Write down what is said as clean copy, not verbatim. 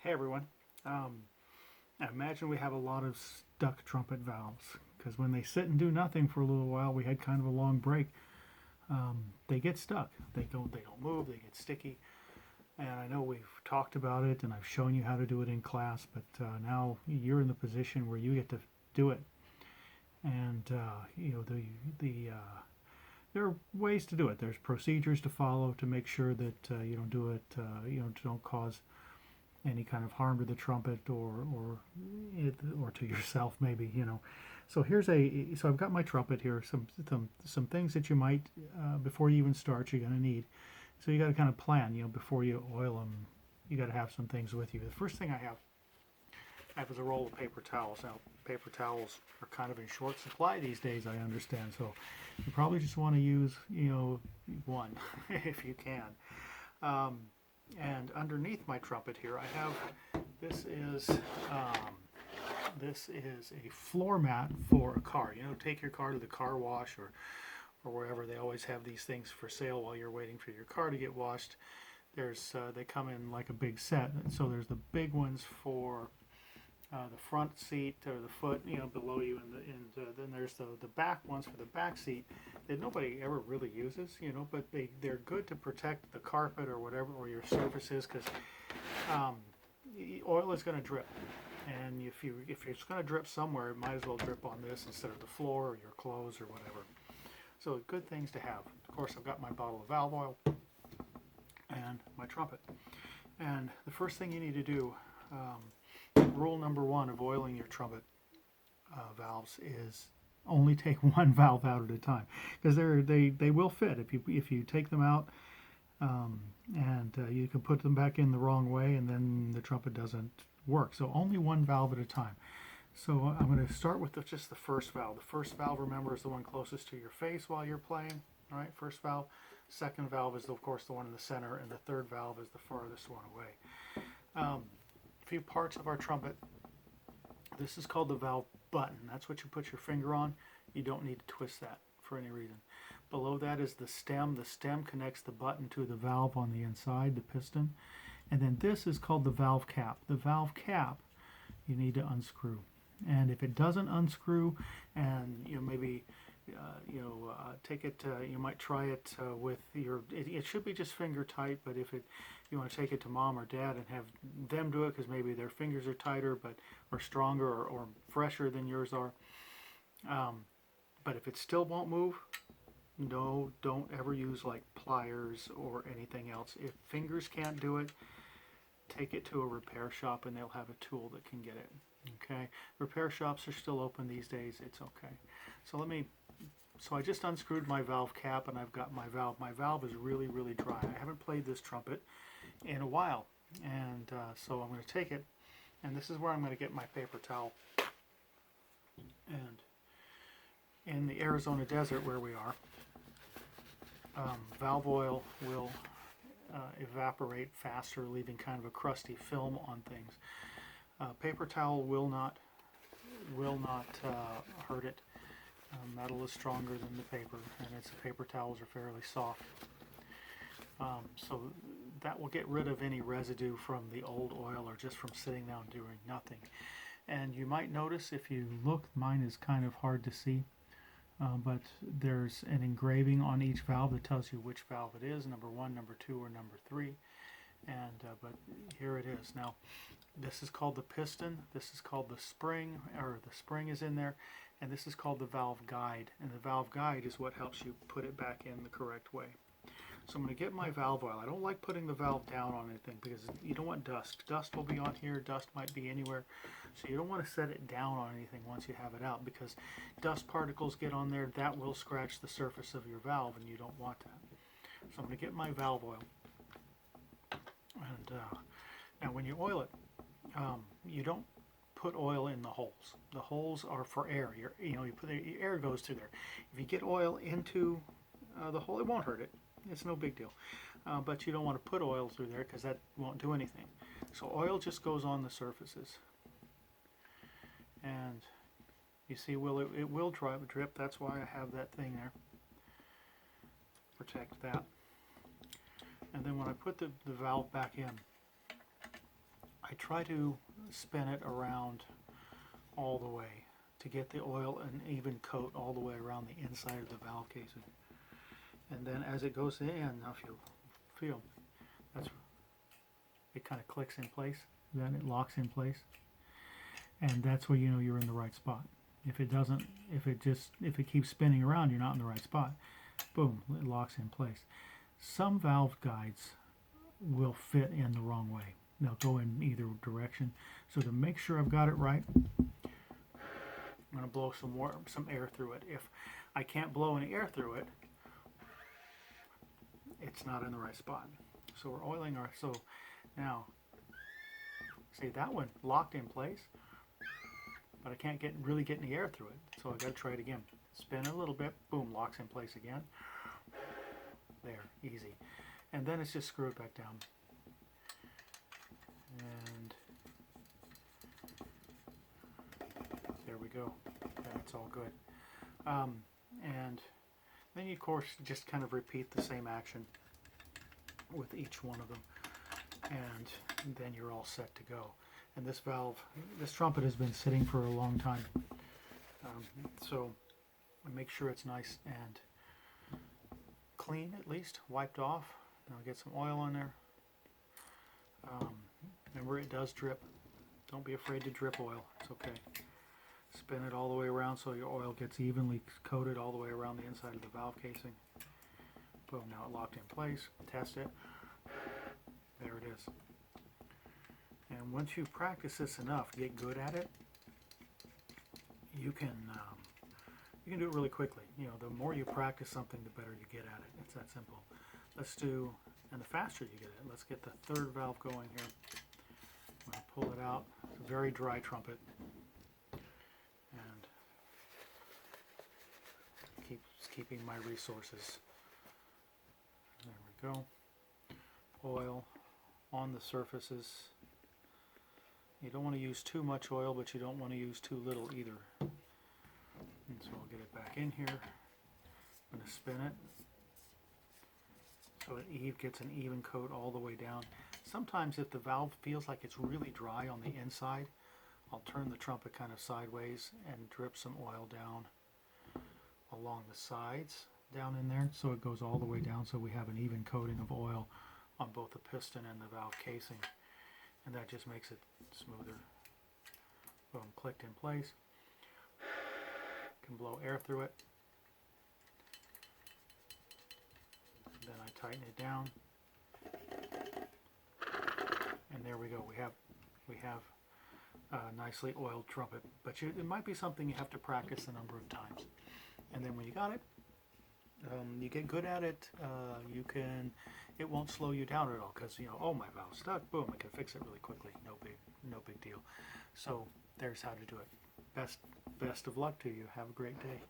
Hey everyone. I imagine we have a lot of stuck trumpet valves because when they sit and do nothing for a little while, we had kind of a long break. They get stuck. They don't move. They get sticky. And I know we've talked about it and I've shown you how to do it in class, but now you're in the position where you get to do it. And there are ways to do it. There's procedures to follow to make sure that you don't do it. Don't cause any kind of harm to the trumpet or to yourself maybe. So I've got my trumpet here. Some things that you might before you even start you're going to need. So you got to kind of plan. Before you oil them, you got to have some things with you. The first thing I have is a roll of paper towels. Now paper towels are kind of in short supply these days, I understand. So you probably just want to use one if you can. Um, and underneath my trumpet here, I have this is a floor mat for a car. Take your car to the car wash or wherever. They always have these things for sale while you're waiting for your car to get washed. They come in like a big set. So there's the big ones for the front seat or the foot, below you, and then there's the back ones for the back seat that nobody ever really uses, but they're good to protect the carpet or whatever, or your surfaces, because oil is going to drip, and if it's going to drip somewhere, it might as well drip on this instead of the floor or your clothes or whatever. So good things to have. Of course, I've got my bottle of valve oil and my trumpet. And the first thing you need to do, rule number one of oiling your trumpet valves is only take one valve out at a time, because they will fit if you take them out, and you can put them back in the wrong way and then the trumpet doesn't work. So only one valve at a time. So I'm going to start with just the first valve. The first valve, remember, is the one closest to your face while you're playing. All right, first valve. Second valve is, of course, the one in the center, and the third valve is the farthest one away. A few parts of our trumpet. This is called the valve button. That's what you put your finger on. You don't need to twist that for any reason. Below that is the stem. The stem connects the button to the valve on the inside, the piston. And then this is called the valve cap. The valve cap you need to unscrew. And if it doesn't unscrew, and maybe take it, you might try it with it should be just finger tight, but if you want to take it to mom or dad and have them do it, because maybe their fingers are tighter or stronger or fresher than yours are. But if it still won't move, no, don't ever use like pliers or anything else. If fingers can't do it, take it to a repair shop and they'll have a tool that can get it. Okay, repair shops are still open these days. It's okay. So I just unscrewed my valve cap and I've got my valve. My valve is really, really dry. I haven't played this trumpet in a while, and so I'm going to take it, and this is where I'm going to get my paper towel. And in the Arizona desert where we are, valve oil will evaporate faster, leaving kind of a crusty film on things. Paper towel will not hurt it. Metal is stronger than the paper, and paper towels are fairly soft. So that will get rid of any residue from the old oil or just from sitting down doing nothing. And you might notice, if you look, mine is kind of hard to see, but there's an engraving on each valve that tells you which valve it is, number 1, number 2, or number 3. And but here it is. Now, this is called the piston. This is called the spring, or the spring is in there, and this is called the valve guide. And the valve guide is what helps you put it back in the correct way. So I'm going to get my valve oil. I don't like putting the valve down on anything because you don't want dust. Dust will be on here. Dust might be anywhere. So you don't want to set it down on anything once you have it out, because dust particles get on there. That will scratch the surface of your valve, and you don't want that. So I'm going to get my valve oil. And now when you oil it, you don't put oil in the holes. The holes are for air. You put the air goes through there. If you get oil into the hole, it won't hurt it. It's no big deal. But you don't want to put oil through there because that won't do anything. So oil just goes on the surfaces. And you see, it will drip. That's why I have that thing there. Protect that. And then when I put the valve back in, I I try to spin it around all the way to get the oil an even coat all the way around the inside of the valve casing. And then as it goes in, now if you feel, it kind of clicks in place, then it locks in place, and that's where you know you're in the right spot. If it doesn't, if it keeps spinning around, you're not in the right spot. Boom, it locks in place. Some valve guides will fit in the wrong way. They'll go in either direction. So to make sure I've got it right, I'm going to blow some air through it. If I can't blow any air through it, it's not in the right spot. So we're oiling so now, see that one locked in place, but I can't really get any air through it. So I've got to try it again. Spin a little bit, boom, locks in place again. There, easy. And then it's just screw it back down. And there we go. That's all good. And then you, of course, just kind of repeat the same action with each one of them. And then you're all set to go. And this valve, this trumpet has been sitting for a long time. So make sure it's nice and clean, at least, wiped off. Now get some oil on there. Remember, it does drip. Don't be afraid to drip oil. It's okay. Spin it all the way around so your oil gets evenly coated all the way around the inside of the valve casing. Boom, now it locked in place. Test it. There it is. And once you practice this enough, get good at it, you can do it really quickly. You know, the more you practice something, the better you get at it. It's that simple. And the faster you get it. Let's get the third valve going here. I'm going to pull it out. It's a very dry trumpet. And keeping my resources. There we go. Oil on the surfaces. You don't want to use too much oil, but you don't want to use too little either. And so I'll get it back in here. I'm going to spin it so it gets an even coat all the way down. Sometimes if the valve feels like it's really dry on the inside, I'll turn the trumpet kind of sideways and drip some oil down along the sides down in there so it goes all the way down so we have an even coating of oil on both the piston and the valve casing. And that just makes it smoother. Boom, clicked in place. Can blow air through it. Then I tighten it down. And there we go. We have a nicely oiled trumpet. But it might be something you have to practice a number of times. And then when you got it, you get good at it. It won't slow you down at all because oh, my valve's stuck. Boom, I can fix it really quickly. No big deal. So there's how to do it. Best of luck to you. Have a great day.